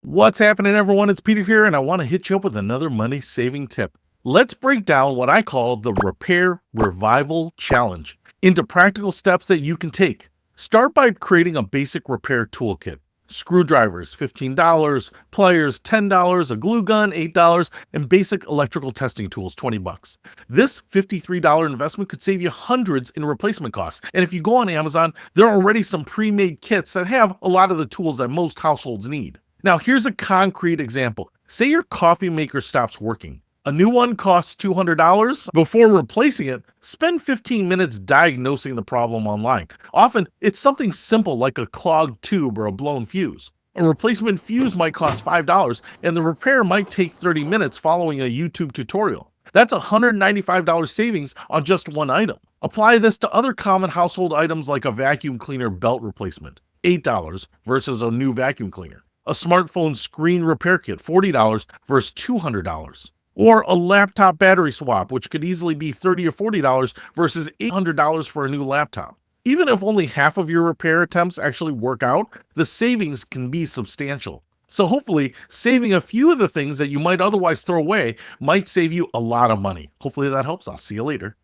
What's happening, everyone? It's Peter here, and I want to hit you up with another money saving tip. Let's break down what I call the Repair Revival Challenge into practical steps that you can take. Start by creating a basic repair toolkit. Screwdrivers, $15, pliers, $10, a glue gun, $8, and basic electrical testing tools, $20. This $53 investment could save you hundreds in replacement costs. And if you go on Amazon, there are already some pre-made kits that have a lot of the tools that most households need. Now, here's a concrete example. Say your coffee maker stops working. A new one costs $200. Before replacing it, spend 15 minutes diagnosing the problem online. Often, it's something simple like a clogged tube or a blown fuse. A replacement fuse might cost $5, and the repair might take 30 minutes following a YouTube tutorial. That's $195 savings on just one item. Apply this to other common household items like a vacuum cleaner belt replacement, $8 versus a new vacuum cleaner. A smartphone screen repair kit, $40 versus $200. Or a laptop battery swap, which could easily be $30 or $40 versus $800 for a new laptop. Even if only half of your repair attempts actually work out, the savings can be substantial. So hopefully, saving a few of the things that you might otherwise throw away might save you a lot of money. Hopefully that helps. I'll see you later.